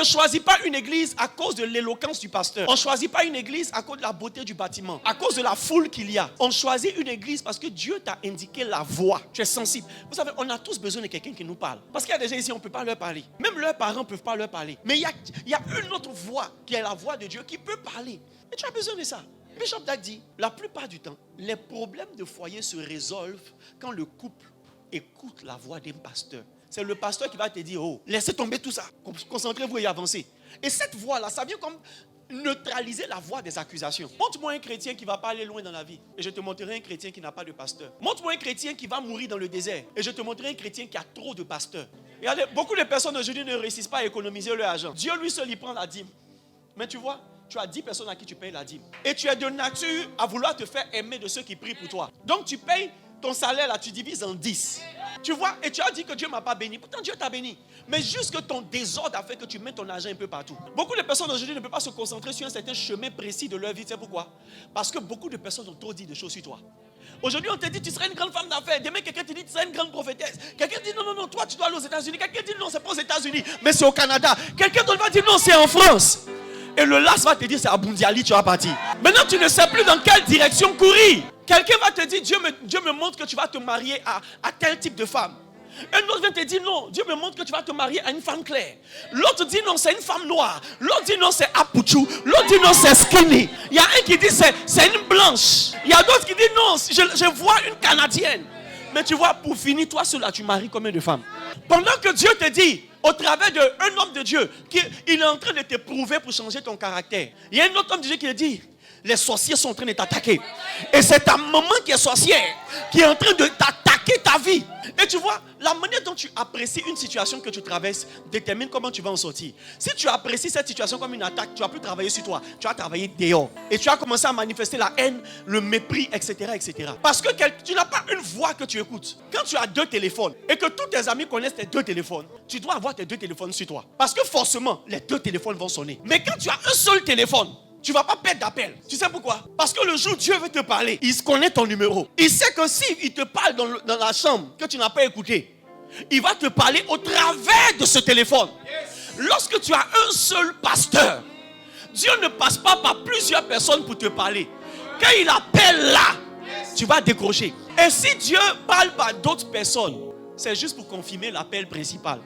ne choisit pas une église à cause de l'éloquence du pasteur. On ne choisit pas une église à cause de la beauté du bâtiment, à cause de la foule qu'il y a. On choisit une église parce que Dieu t'a indiqué la voie. Tu es sensible. Vous savez, on a tous besoin de quelqu'un qui nous parle. Parce qu'il y a des gens ici, on ne peut pas leur parler. Même leurs parents ne peuvent pas leur parler. Mais il y a une autre voix qui est la voix de Dieu qui peut parler. Et tu as besoin de ça. Bishop Dag dit, la plupart du temps, les problèmes de foyer se résolvent quand le couple écoute la voix d'un pasteur. C'est le pasteur qui va te dire, oh, laissez tomber tout ça, concentrez-vous et avancez. Et cette voix-là, ça vient comme neutraliser la voix des accusations. Montre-moi un chrétien qui ne va pas aller loin dans la vie, et je te montrerai un chrétien qui n'a pas de pasteur. Montre-moi un chrétien qui va mourir dans le désert, et je te montrerai un chrétien qui a trop de pasteurs. Regardez, beaucoup de personnes aujourd'hui ne réussissent pas à économiser leur argent. Dieu lui seul, il prend la dîme. Mais tu vois, tu as 10 personnes à qui tu payes la dîme. Et tu es de nature à vouloir te faire aimer de ceux qui prient pour toi. Donc tu payes ton salaire là, tu divises en 10. Tu vois, et tu as dit que Dieu ne m'a pas béni. Pourtant Dieu t'a béni. Mais juste que ton désordre a fait que tu mets ton argent un peu partout. Beaucoup de personnes aujourd'hui ne peuvent pas se concentrer sur un certain chemin précis de leur vie. Tu sais pourquoi? Parce que beaucoup de personnes ont trop dit de choses sur toi. Aujourd'hui, on te dit tu seras une grande femme d'affaires. Demain, quelqu'un te dit tu seras une grande prophétesse. Quelqu'un dit non, toi tu dois aller aux États-Unis. Quelqu'un dit non, c'est pas aux États-Unis, mais c'est au Canada. Quelqu'un d'autre va dire non, c'est en France. Et le las va te dire c'est à Bundiali, tu vas partir. Maintenant, tu ne sais plus dans quelle direction courir. Quelqu'un va te dire Dieu me montre que tu vas te marier à tel type de femme. Un autre vient te dire non, Dieu me montre que tu vas te marier à une femme claire. L'autre dit non, c'est une femme noire. L'autre dit non, c'est Apuchu. L'autre dit non, c'est skinny. Il y a un qui dit c'est une blanche. Il y a d'autres qui disent non, je vois une Canadienne. Mais tu vois, pour finir, toi seul là, tu maries combien de femmes? Pendant que Dieu te dit, au travers d'un homme de Dieu, qu'il est en train de te prouver pour changer ton caractère. Il y a un autre homme de Dieu qui te dit, les sorciers sont en train de t'attaquer. Et c'est ta maman qui est sorcière, qui est en train de t'attaquer ta vie. Et tu vois, la manière dont tu apprécies une situation que tu traverses détermine comment tu vas en sortir. Si tu apprécies cette situation comme une attaque, tu vas plus travailler sur toi, tu vas travailler dehors. Et tu vas commencer à manifester la haine, le mépris, etc. etc. Parce que tu n'as pas une voix que tu écoutes. Quand tu as 2 téléphones et que tous tes amis connaissent tes 2 téléphones, tu dois avoir tes 2 téléphones sur toi. Parce que forcément, les 2 téléphones vont sonner. Mais quand tu as un seul téléphone, tu ne vas pas perdre d'appel. Tu sais pourquoi? Parce que le jour où Dieu veut te parler, il connaît ton numéro. Il sait que s'il te parle dans la chambre que tu n'as pas écouté, il va te parler au travers de ce téléphone. Lorsque tu as un seul pasteur, Dieu ne passe pas par plusieurs personnes pour te parler. Quand il appelle là, tu vas décrocher. Et si Dieu parle par d'autres personnes, c'est juste pour confirmer l'appel principal.